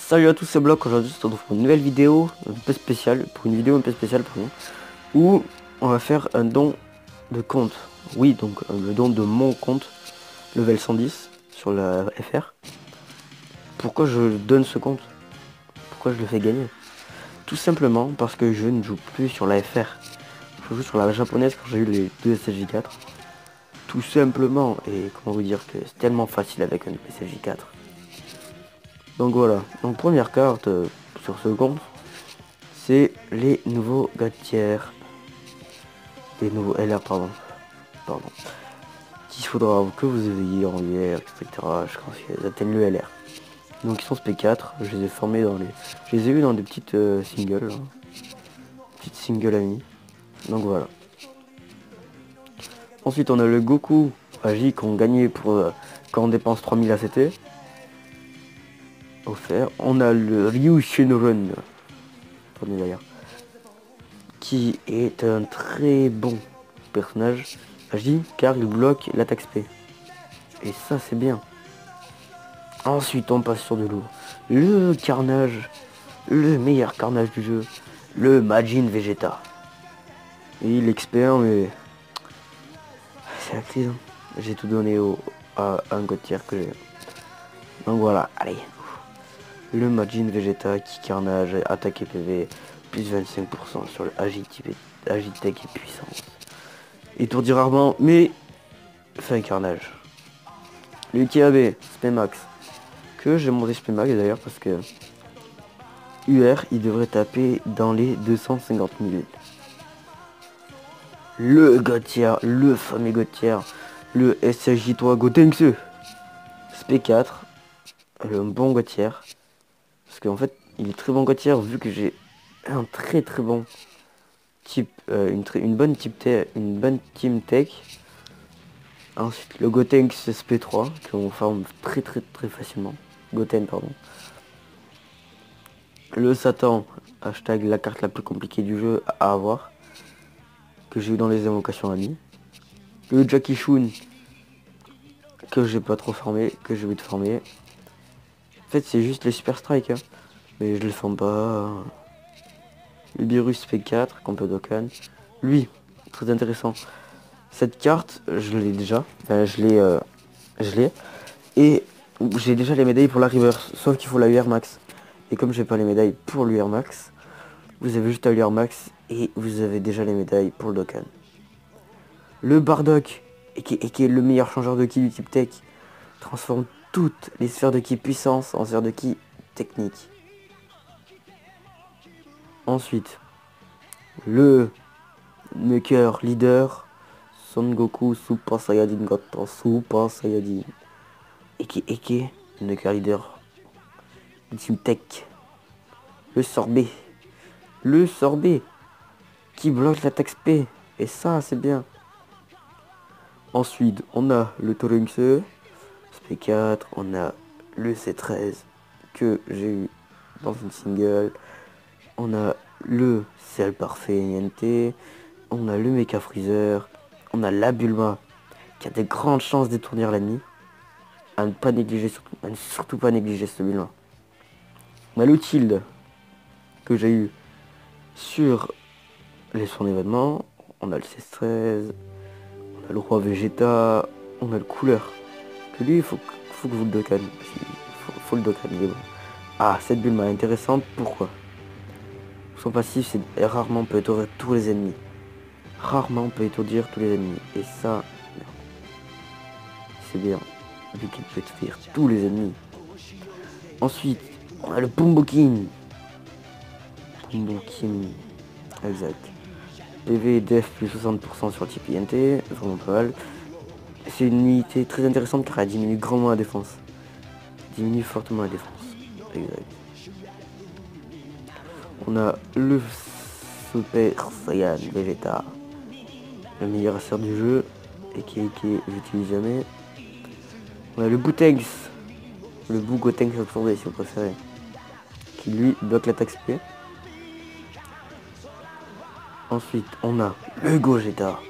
Salut à tous, c'est Bloc. Aujourd'hui, on se retrouve pour une nouvelle vidéo un peu spéciale, pardon, où on va faire un don de compte. Oui, donc le don de mon compte level 110 sur la FR. Pourquoi je donne ce compte? Pourquoi je le fais gagner? Tout simplement parce que je ne joue plus sur la FR. Je joue sur la japonaise quand j'ai eu les deux SSJ4. Tout simplement, et comment vous dire que c'est tellement facile avec un SSJ4. Donc voilà, donc première carte sur ce compte, c'est les nouveaux gatières. Les nouveaux LR, pardon. Il faudra que vous ayez en UR, etc. Je pense qu'ils atteignent le LR. Donc ils sont SP4, je les ai formés dans les. Je les ai eu dans des petites singles. Hein. Petites singles amis. Donc voilà. Ensuite on a le Goku Agi qu'on gagnait pour quand on dépense 3000 ACT. Offert. On a le Ryu Shenron. Attendez d'ailleurs. Qui est un très bon personnage. Agi car il bloque l'attaque SP. Et ça c'est bien. Ensuite on passe sur de lourd. Le carnage. Le meilleur carnage du jeu. Le Majin Vegeta. Et il expert mais c'est la crise. Hein. J'ai tout donné à un Gauthier que j'ai. Donc voilà, allez. Le Majin Vegeta qui carnage, attaque et PV, plus 25% sur le Agitech et puissance. Étourdi rarement, mais fait un carnage. Le KAB, Spemax. Que j'ai monté Spemax d'ailleurs parce que UR il devrait taper dans les 250 000. Le Gauthier, le fameux Gauthier, le SSJ3 Gotenks SP4, le bon Gauthier. Parce qu'en fait, il est très bon Gauthier vu que j'ai un très bon type, une bonne team tech. Ensuite, le Gotenks SP3 qu'on forme très facilement. Goten, pardon. Le Satan, hashtag la carte la plus compliquée du jeu à avoir, que j'ai eu dans les invocations amies. Le Jackie Shun, que j'ai pas trop formé, que je vais te former. En fait, c'est juste les Super Strike, hein. Mais je le forme pas. Le Virus P4, qu'on peut Dokkan. Lui, très intéressant. Cette carte, je l'ai déjà. Enfin, je l'ai. Et j'ai déjà les médailles pour la reverse. Sauf qu'il faut la UR Max. Et comme j'ai pas les médailles pour l'UR Max, vous avez juste à l'UR Max et vous avez déjà les médailles pour le Dokkan. Le Bardock, et qui est le meilleur changeur de ki du type tech, transforme toutes les sphères de ki puissance en sphères de ki technique. Ensuite, le Nuker leader, Son Goku Super Saiyajin Goten Super Saiyajin. Eke, Nuker leader du type tech. Le sorbet qui bloque l'attaque SP. Et ça, c'est bien. Ensuite, on a le Trunks SP4, on a le C13 que j'ai eu dans une single, on a le Cell Parfait NT, on a le Mecha Freezer, on a la Bulma qui a de grandes chances d'étourdir l'ennemi, à ne pas négliger, surtout pas négliger ce Bulma. On a le Tilde que j'ai eu sur les soins d'événement, on a le C13, on a le Roi Vegeta, on a le Couleur. Que lui, il faut que vous le Dokkan. Faut le Dokkan, mais bon. Ah, cette Bulma est intéressante, pourquoi? Son passif, c'est rarement peut étourdir tous les ennemis. Rarement peut étourdir tous les ennemis. Et ça, c'est bien. Vu qu'il peut étourdir tous les ennemis. Ensuite, on a le Pumbokin. Exact. PV et Def plus 60% sur le type INT, vraiment pas mal. C'est une unité très intéressante car elle diminue grandement la défense. Diminue fortement la défense. Exact. On a le Super Saiyan Vegeta, le meilleur assert du jeu, et qui j'utilise jamais. On a le Boutenks, le Bougotenks absorbé si vous préférez, qui lui bloque l'attaque SP. Ensuite, on a le Gogeta.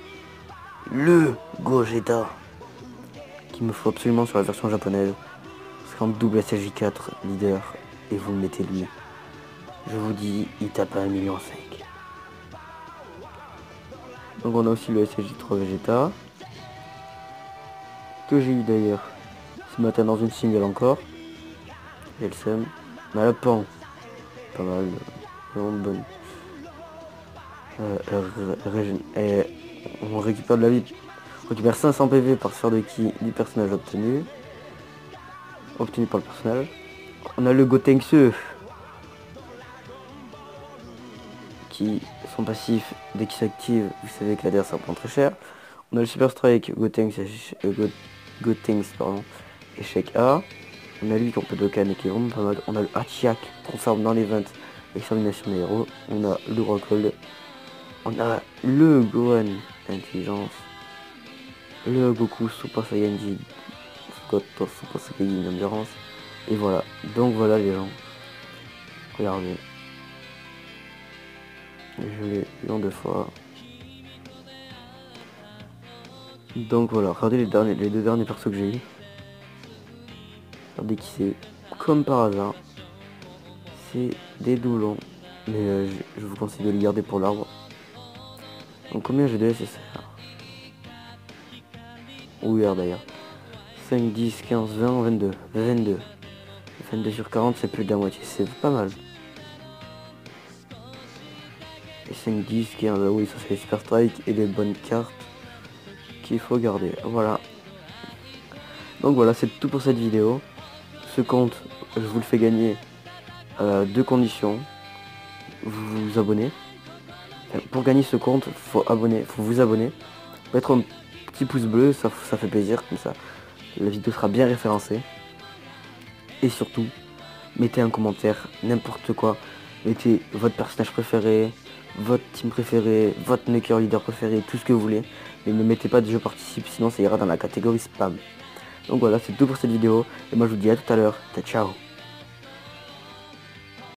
Qu'il me faut absolument sur la version japonaise. Parce qu'en double SSJ4 leader, et vous le mettez lui. Je vous dis, il tape à 1,5 million. Donc on a aussi le SSJ3 Vegeta, que j'ai eu d'ailleurs ce matin dans une single encore. J'ai le seum. On a la Pan, pas mal, vraiment bonne. Et on récupère de la vie. On récupère 500 PV par sphère de ki du personnage obtenu par le personnage. On a le Gotenks qui son passif dès qu'il s'active, vous savez que la DR ça prend très cher. On a le Super Strike Gotenks pardon, échec A. On a lui qu'on peut Dokkan et qui est vraiment pas mal. On a le Hachiak qu'on ferme dans les ventes, extermination des héros. On a le Rockhold. On a le Gohan intelligence. Le Goku Super Saiyan Super Saiyan endurance. Et voilà. Donc voilà les gens. Regardez. Je l'ai eu en 2 fois. Donc voilà, regardez les 2 derniers persos que j'ai eu. Regardez qui c'est. Comme par hasard. C'est des doublons. Mais je vous conseille de les garder pour l'arbre. Donc combien j'ai de SSR? Ou hier d'ailleurs. 5, 10, 15, 20, 22. 22. 22 sur 40 c'est plus de la moitié. C'est pas mal. Et 5, 10, 15, oui ça c'est les Super Strike et des bonnes cartes qu'il faut garder. Voilà. Donc voilà, c'est tout pour cette vidéo. Ce compte, je vous le fais gagner à 2 conditions. Vous vous abonnez. Pour gagner ce compte, faut vous abonner. Mettre un petit pouce bleu, ça fait plaisir, comme ça la vidéo sera bien référencée. Et surtout, mettez un commentaire, n'importe quoi. Mettez votre personnage préféré, votre team préféré, votre maker leader préféré, tout ce que vous voulez. Mais ne mettez pas de je participe, sinon ça ira dans la catégorie spam. Donc voilà, c'est tout pour cette vidéo. Et moi je vous dis à tout à l'heure. Ciao.